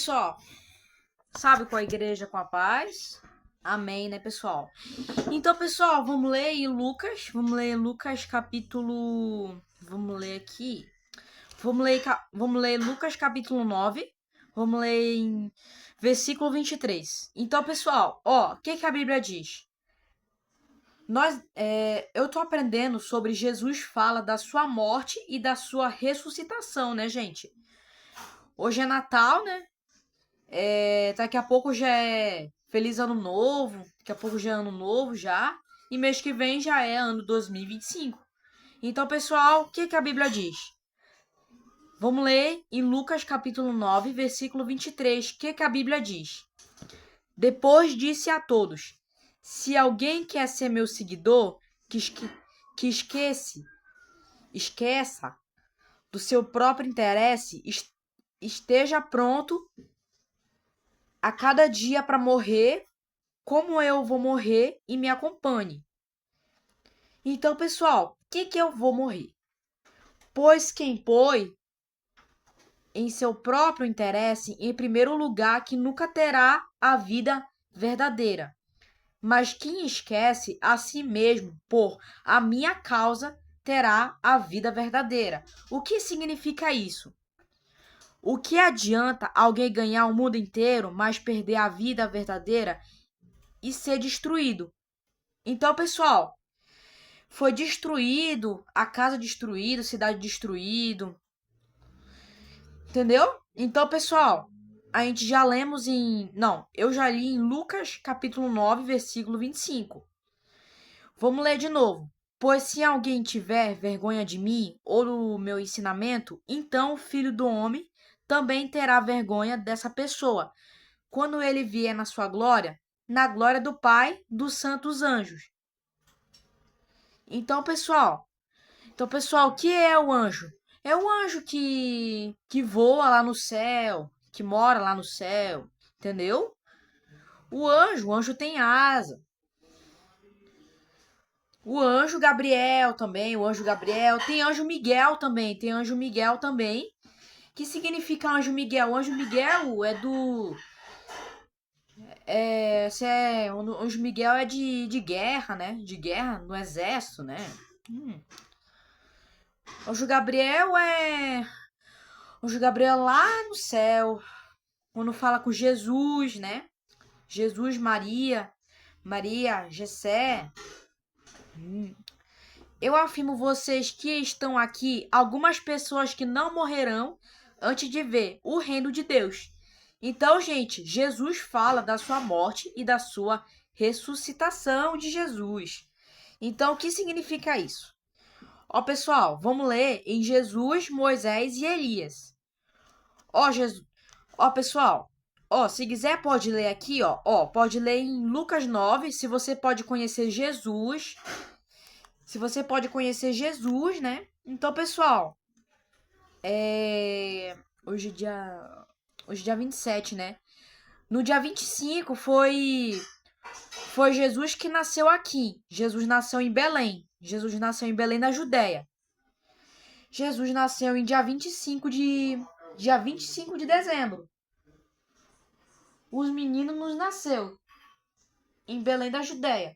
pessoal, sabe qual é a igreja com a paz? Amém, né, pessoal? Então, pessoal, vamos ler em Lucas. Vamos ler Lucas capítulo. Vamos ler aqui. Vamos ler Lucas capítulo 9. Vamos ler em versículo 23. Então, pessoal, o que a Bíblia diz? Eu tô aprendendo sobre Jesus fala da sua morte e da sua ressuscitação, né, gente? Hoje é Natal, né? Daqui a pouco já é Feliz Ano Novo. Daqui a pouco já é Ano Novo já. E mês que vem já é ano 2025. Então, pessoal, o que a Bíblia diz? Vamos ler em Lucas capítulo 9, versículo 23. O que a Bíblia diz? Depois disse a todos: se alguém quer ser meu seguidor, que esqueça do seu próprio interesse, esteja pronto a cada dia para morrer, como eu vou morrer, e me acompanhe. Então, pessoal, o que eu vou morrer? Pois quem põe em seu próprio interesse, em primeiro lugar, que nunca terá a vida verdadeira. Mas quem esquece a si mesmo por a minha causa terá a vida verdadeira. O que significa isso? O que adianta alguém ganhar o mundo inteiro, mas perder a vida verdadeira e ser destruído? Então, pessoal, foi destruído, a casa destruída, cidade destruído. Entendeu? Então, pessoal, a gente já lemos em... Não, eu já li em Lucas, capítulo 9, versículo 25. Vamos ler de novo. Pois se alguém tiver vergonha de mim ou do meu ensinamento, então o Filho do Homem também terá vergonha dessa pessoa, quando ele vier na sua glória, na glória do Pai, dos santos anjos. Então, pessoal, o que é o anjo? É o anjo que voa lá no céu, que mora lá no céu, entendeu? O anjo tem asa. O anjo Gabriel também, o anjo Gabriel. Tem anjo Miguel também, tem anjo Miguel também. Que significa anjo Miguel? O anjo Miguel é do... o anjo Miguel é de guerra, né? De guerra no exército, né? Anjo Gabriel é... Anjo Gabriel lá no céu, quando fala com Jesus, né? Jesus, Maria, Jessé. Eu afirmo vocês que estão aqui algumas pessoas que não morrerão antes de ver o reino de Deus. Então, gente, Jesus fala da sua morte e da sua ressuscitação de Jesus. Então, o que significa isso? Pessoal, vamos ler em Jesus, Moisés e Elias. Jesus. Pessoal, se quiser pode ler aqui, pode ler em Lucas 9, se você pode conhecer Jesus. Se você pode conhecer Jesus, né? Então, pessoal, hoje é dia 27, né? No dia 25 foi Jesus que nasceu aqui. Jesus nasceu em Belém. Jesus nasceu em Belém, na Judéia. Jesus nasceu em dia 25 de dezembro. Os meninos nos nasceu em Belém da Judéia.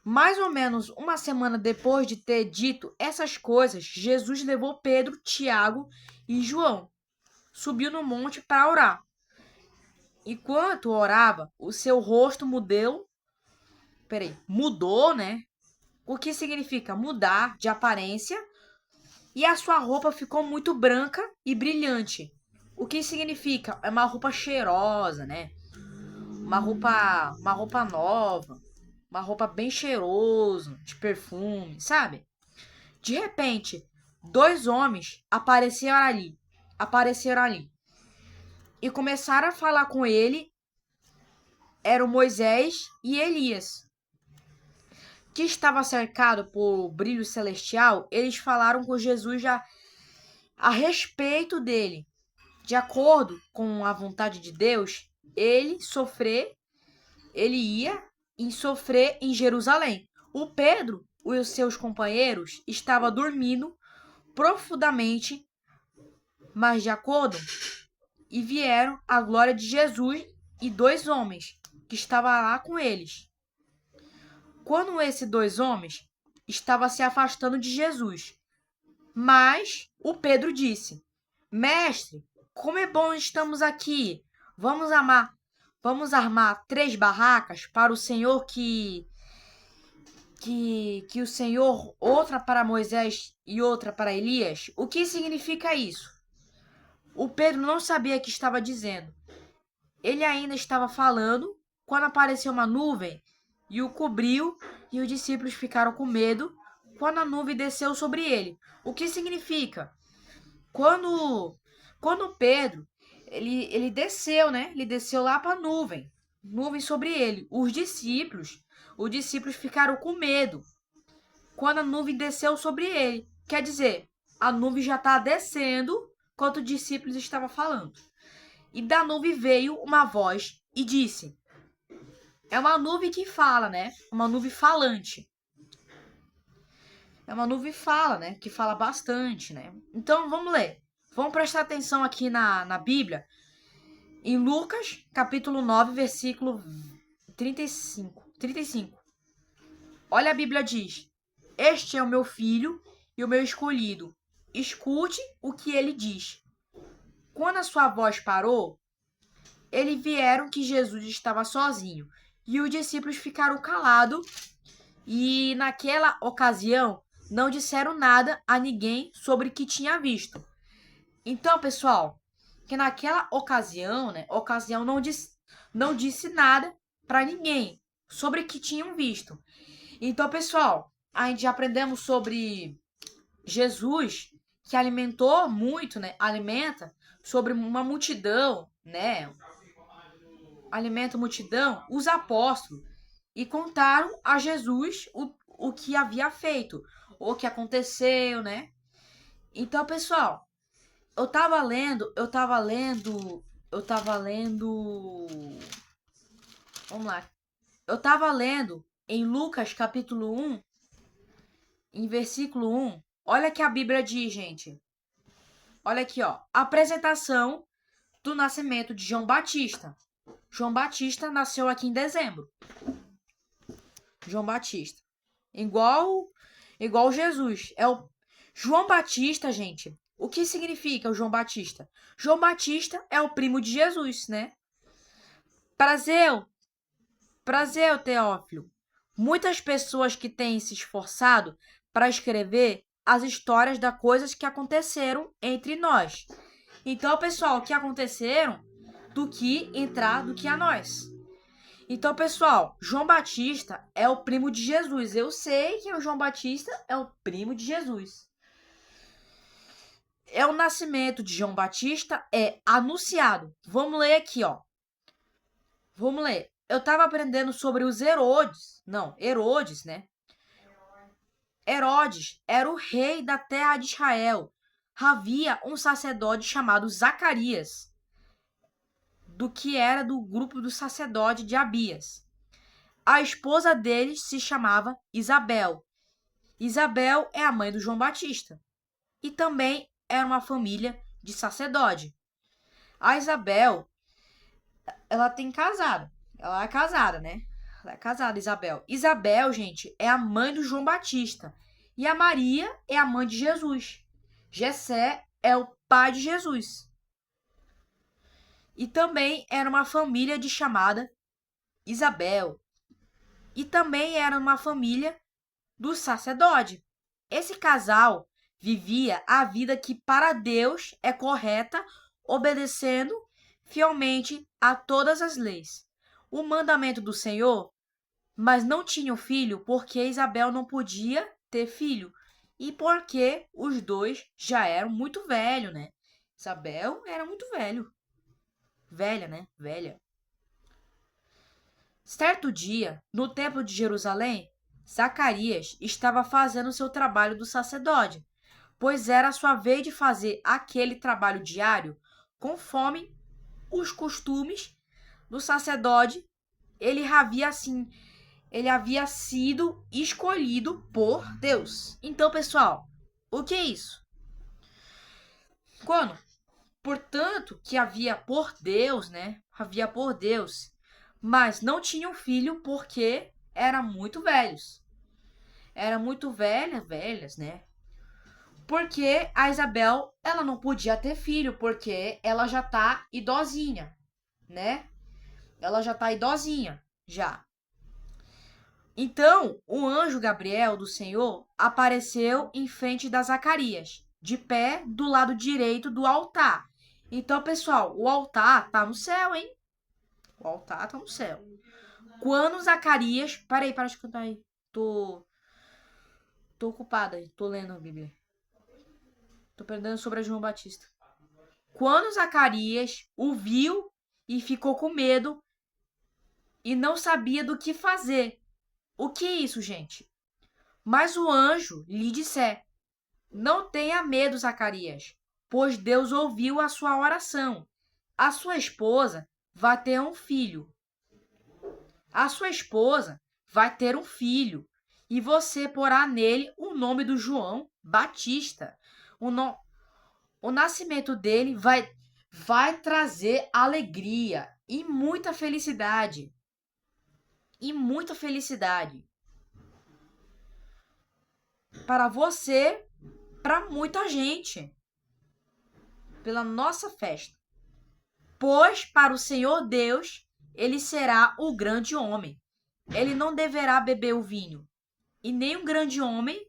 Mais ou menos uma semana depois de ter dito essas coisas, Jesus levou Pedro, Tiago e João. Subiu no monte para orar. Enquanto orava, o seu rosto mudou, né? O que significa mudar de aparência. E a sua roupa ficou muito branca e brilhante. O que significa? É uma roupa cheirosa, né? Uma roupa nova. Uma roupa bem cheirosa, de perfume, sabe? De repente, dois homens apareceram ali. E começaram a falar com ele. Eram Moisés e Elias. Que estava cercado por brilho celestial, eles falaram com Jesus já a respeito dele. De acordo com a vontade de Deus, ele ia sofrer em Jerusalém. O Pedro e os seus companheiros estavam dormindo profundamente, mas de acordo e vieram a glória de Jesus e 2 homens que estavam lá com eles. Quando esses 2 homens estavam se afastando de Jesus, mas o Pedro disse: Mestre, como é bom estamos aqui. Vamos armar 3 barracas para o Senhor que o Senhor, outra para Moisés e outra para Elias. O que significa isso? O Pedro não sabia o que estava dizendo. Ele ainda estava falando quando apareceu uma nuvem e o cobriu, e os discípulos ficaram com medo quando a nuvem desceu sobre ele. O que significa? Quando Pedro ele desceu, né? Ele desceu lá para a nuvem sobre ele. Os discípulos ficaram com medo quando a nuvem desceu sobre ele. Quer dizer, a nuvem já está descendo enquanto os discípulos estavam falando. E da nuvem veio uma voz e disse: é uma nuvem que fala, né? Uma nuvem falante. É uma nuvem que fala, né? Que fala bastante, né? Então, vamos ler. Vamos prestar atenção aqui na Bíblia. Em Lucas, capítulo 9, versículo 35. Olha, a Bíblia diz: este é o meu filho e o meu escolhido. Escute o que ele diz. Quando a sua voz parou, eles vieram que Jesus estava sozinho. E os discípulos ficaram calados. E naquela ocasião, não disseram nada a ninguém sobre o que tinha visto. Então, pessoal, que naquela ocasião, né? Ocasião não disse nada para ninguém sobre o que tinham visto. Então, pessoal, a gente já aprendemos sobre Jesus, que alimentou muito, né? Alimenta sobre uma multidão, né? Alimenta a multidão, os apóstolos, e contaram a Jesus o que havia feito, o que aconteceu, né? Então, pessoal, eu tava lendo. Vamos lá. Eu tava lendo em Lucas capítulo 1, em versículo 1. Olha que a Bíblia diz, gente. Olha aqui, ó. Apresentação do nascimento de João Batista. João Batista nasceu aqui em dezembro. João Batista. Igual Jesus. É o João Batista, gente. O que significa o João Batista? João Batista é o primo de Jesus, né? Prazer, Teófilo. Muitas pessoas que têm se esforçado para escrever as histórias das coisas que aconteceram entre nós. Então, pessoal, que aconteceram do que a nós. Então, pessoal, João Batista é o primo de Jesus. Eu sei que o João Batista é o primo de Jesus. É o nascimento de João Batista é anunciado. Vamos ler aqui, ó. Vamos ler. Eu estava aprendendo sobre os Herodes. Não, Herodes, né? Herodes era o rei da terra de Israel. Havia um sacerdote chamado Zacarias, do que era do grupo do sacerdote de Abias. A esposa dele se chamava Isabel. Isabel é a mãe do João Batista. E também era uma família de sacerdote. A Isabel, ela tem casado. Ela é casada, né? Ela é casada, Isabel. Isabel, gente, é a mãe do João Batista. E a Maria é a mãe de Jesus. Jessé é o pai de Jesus. E também era uma família de chamada Isabel. E também era uma família do sacerdote. Esse casal vivia a vida que para Deus é correta, obedecendo fielmente a todas as leis. O mandamento do Senhor, mas não tinham filho porque Isabel não podia ter filho e porque os dois já eram muito velhos, né? Isabel era muito velha, né? Velha. Certo dia, no templo de Jerusalém, Zacarias estava fazendo seu trabalho do sacerdote, pois era a sua vez de fazer aquele trabalho diário conforme os costumes do sacerdote. Ele havia sido escolhido por Deus. Então, pessoal, o que é isso? Portanto, que havia por Deus, né? Havia por Deus, mas não tinham filho porque eram muito velhos. Eram muito velhas, né? Porque a Isabel, ela não podia ter filho, porque ela já tá idosinha, né? Ela já tá idosinha, já. Então, o anjo Gabriel do Senhor apareceu em frente de Zacarias, de pé do lado direito do altar. Então, pessoal, o altar tá no céu, hein? O altar tá no céu. Quando Zacarias. Parei, para de cantar aí. Tô ocupada aí, tô lendo a Bíblia. Tô perdendo sobre a João Batista. Quando Zacarias o viu e ficou com medo e não sabia do que fazer. O que é isso, gente? Mas o anjo lhe disse: Não tenha medo, Zacarias, pois Deus ouviu a sua oração. A sua esposa vai ter um filho. A sua esposa vai ter um filho, e você porá nele o nome do João Batista. O nascimento dele vai trazer alegria e muita felicidade. E muita felicidade para você, para muita gente, pela nossa festa. Pois para o Senhor Deus ele será o grande homem. Ele não deverá beber o vinho. E nem grande homem,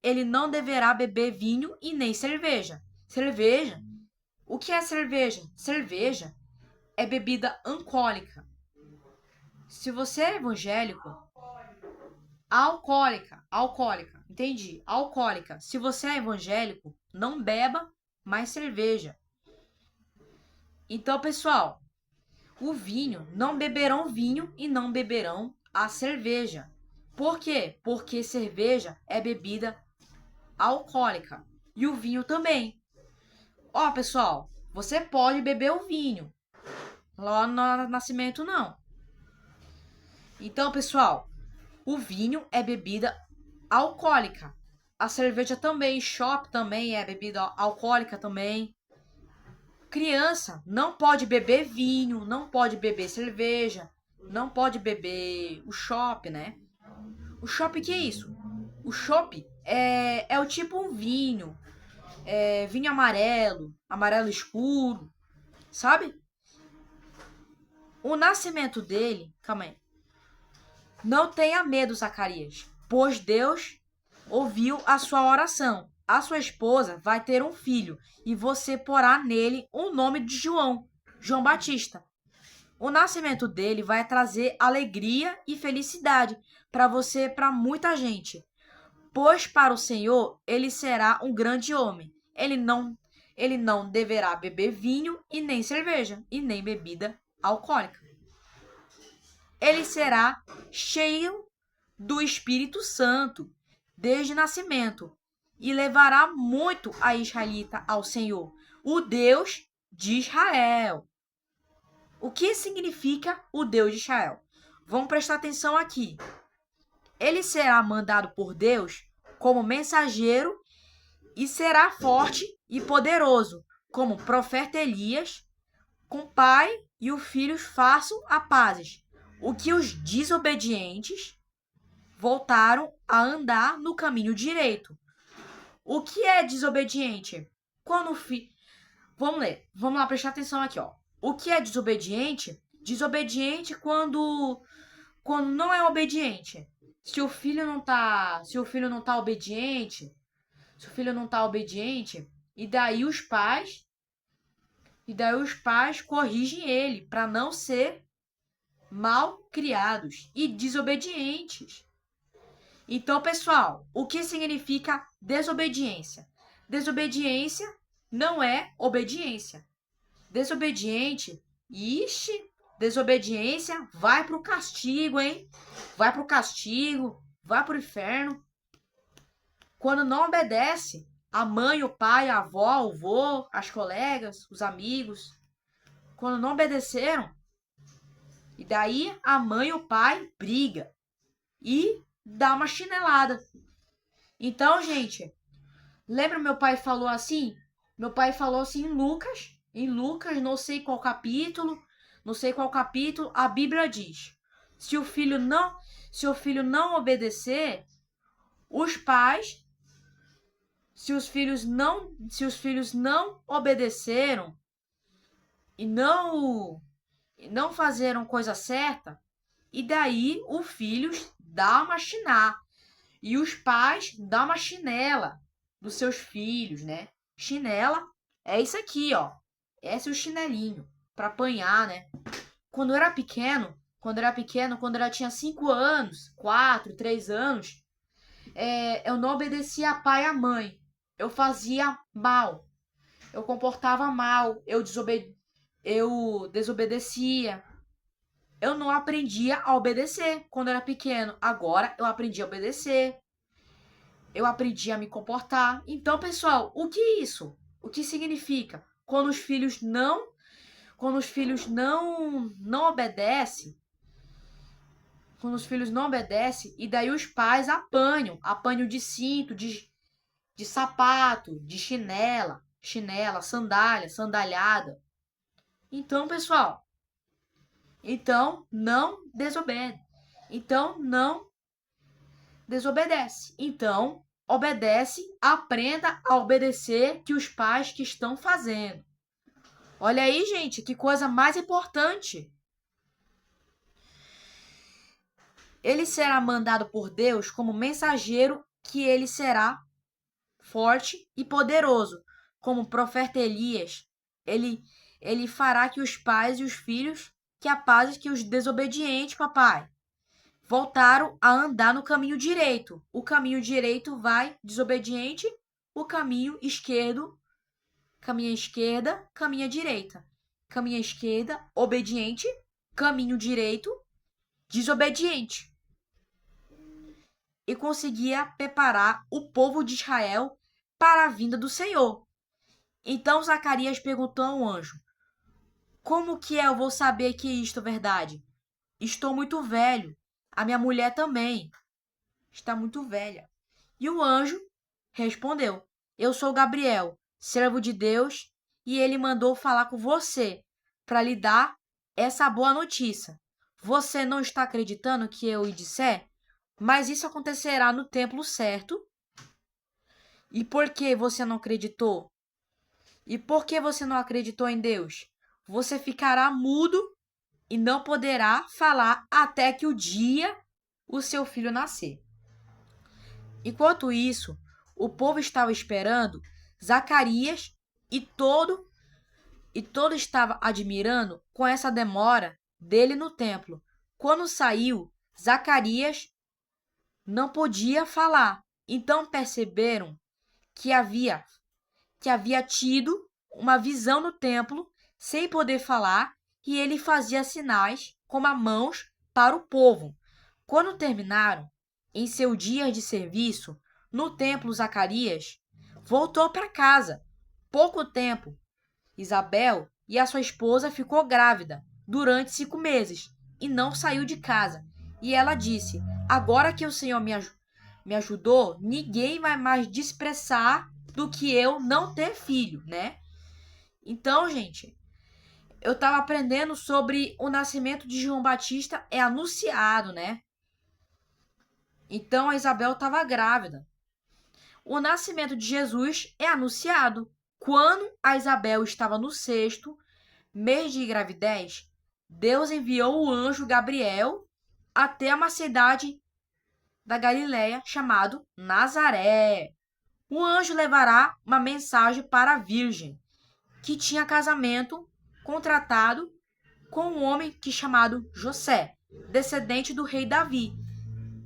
ele não deverá beber vinho e nem cerveja. Cerveja? O que é cerveja? Cerveja é bebida alcoólica. Se você é evangélico, alcoólica, entendi, alcoólica. Se você é evangélico, não beba mais cerveja. Então, pessoal, o vinho, não beberão vinho e não beberão a cerveja. Por quê? Porque cerveja é bebida alcoólica e o vinho também. Ó, pessoal, você pode beber o vinho, lá no nascimento não. Então, pessoal, o vinho é bebida alcoólica. A cerveja também, chopp também é bebida alcoólica também. Criança não pode beber vinho, não pode beber cerveja, não pode beber o chopp, né? O chopp, que é isso? O chopp é o tipo um vinho, vinho amarelo, amarelo escuro, sabe? O nascimento dele, calma aí. Não tenha medo, Zacarias, pois Deus ouviu a sua oração. A sua esposa vai ter um filho e você porá nele o nome de João, João Batista. O nascimento dele vai trazer alegria e felicidade para você e para muita gente. Pois para o Senhor ele será um grande homem. Ele não deverá beber vinho e nem cerveja e nem bebida alcoólica. Ele será cheio do Espírito Santo desde nascimento e levará muito a israelita ao Senhor, o Deus de Israel. O que significa o Deus de Israel? Vamos prestar atenção aqui. Ele será mandado por Deus como mensageiro e será forte e poderoso, como o profeta Elias, com o pai e o filho façam a pazes. O que os desobedientes voltaram a andar no caminho direito. O que é desobediente? Quando Vamos ler. Vamos lá prestar atenção aqui, ó. O que é desobediente? Desobediente quando não é obediente. Se o filho não tá obediente, e daí os pais corrigem ele para não ser mal criados e desobedientes. Então, pessoal, o que significa desobediência? Desobediência não é obediência. Desobediente, desobediência vai pro castigo, hein? Vai pro castigo, vai pro inferno. Quando não obedece, a mãe, o pai, a avó, o vô, as colegas, os amigos, quando não obedeceram, e daí a mãe e o pai briga e dá uma chinelada. Então, gente, lembra meu pai falou assim? Meu pai falou assim em Lucas, não sei qual capítulo, a Bíblia diz: se o filho não, se o filho não obedecer, os pais, se os filhos não obedeceram e não fizeram coisa certa, e daí o filho dá uma chiná e os pais dá uma chinela dos seus filhos, né? Chinela é isso aqui, ó. Esse é o chinelinho para apanhar, né? Quando eu tinha 5 anos, 4, 3 anos, eu não obedecia a pai e a mãe. Eu fazia mal. Eu comportava mal. Eu desobedecia. Eu não aprendia a obedecer quando eu era pequeno. Agora eu aprendi a obedecer. Eu aprendi a me comportar. Então, pessoal, o que é isso? O que significa? Quando os filhos não obedecem, quando os filhos não obedecem, e daí os pais apanham de cinto, de sapato, de chinela, sandália, sandalhada. Então, pessoal, não desobede. Então, não desobedece. Então, obedece, aprenda a obedecer que os pais que estão fazendo. Olha aí, gente, que coisa mais importante. Ele será mandado por Deus como mensageiro, que ele será forte e poderoso, como o profeta Elias. Ele fará que os pais e os filhos, que a paz que os desobedientes, papai, voltaram a andar no caminho direito. O caminho direito vai desobediente, o caminho esquerdo, caminha esquerda, caminha direita. Caminha esquerda, obediente, caminho direito, desobediente. E conseguia preparar o povo de Israel para a vinda do Senhor. Então Zacarias perguntou ao anjo: como que eu vou saber que isto é verdade? Estou muito velho. A minha mulher também está muito velha. E o anjo respondeu: eu sou Gabriel, servo de Deus, e ele mandou falar com você para lhe dar essa boa notícia. Você não está acreditando que eu lhe disser? Mas isso acontecerá no tempo certo. E por que você não acreditou? E por que você não acreditou em Deus? Você ficará mudo e não poderá falar até que o dia o seu filho nascer. Enquanto isso, o povo estava esperando Zacarias e todo estava admirando com essa demora dele no templo. Quando saiu, Zacarias não podia falar. Então perceberam que havia tido uma visão no templo sem poder falar, e ele fazia sinais com as mãos para o povo. Quando terminaram, em seu dia de serviço no templo, Zacarias voltou para casa. Pouco tempo, Isabel e a sua esposa ficou grávida durante 5 meses e não saiu de casa. E ela disse: agora que o Senhor me ajudou, ninguém vai mais desprezar do que eu não ter filho, né? Então, gente, eu estava aprendendo sobre o nascimento de João Batista é anunciado, né? Então a Isabel estava grávida. O nascimento de Jesus é anunciado quando a Isabel estava no 6º mês de gravidez. Deus enviou o anjo Gabriel até uma cidade da Galileia chamado Nazaré. O anjo levará uma mensagem para a virgem, que tinha casamento contratado com um homem chamado José, descendente do rei Davi.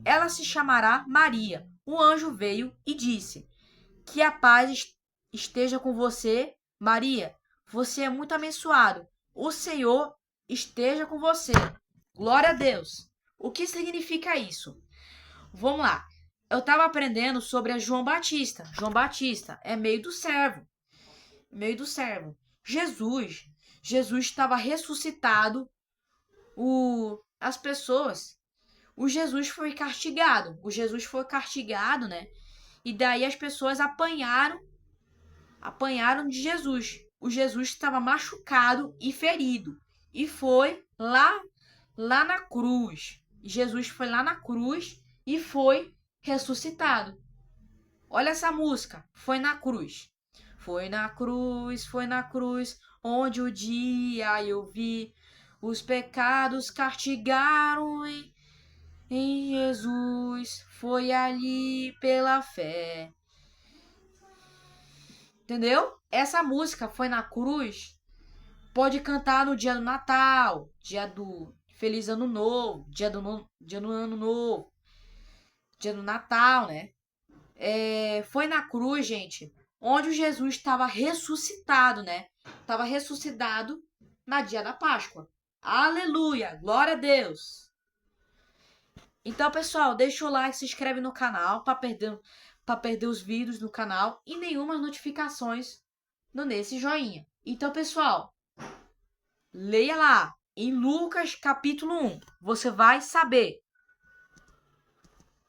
Ela se chamará Maria. O anjo veio e disse: que a paz esteja com você, Maria. Você é muito abençoado. O Senhor esteja com você. Glória a Deus. O que significa isso? Vamos lá. Eu estava aprendendo sobre a João Batista. João Batista é meio do servo. Meio do servo. Jesus estava ressuscitado. As pessoas. O Jesus foi castigado. O Jesus foi castigado, né? E daí as pessoas apanharam apanharam de Jesus. O Jesus estava machucado e ferido. E foi lá na cruz. Jesus foi lá na cruz e foi ressuscitado. Olha essa música. Foi na cruz. Foi na cruz, onde o dia eu vi os pecados castigaram em Jesus. Foi ali pela fé. Entendeu? Essa música foi na cruz. Pode cantar no dia do Natal, dia do Feliz Ano Novo, dia do Ano Novo, dia do Natal, né? Foi na cruz, gente, onde o Jesus estava ressuscitado, né? Estava ressuscitado na dia da Páscoa. Aleluia! Glória a Deus! Então, pessoal, deixa o like, se inscreve no canal para perder os vídeos no canal e nenhuma notificações nesse joinha. Então, pessoal, leia lá em Lucas capítulo 1. Você vai saber.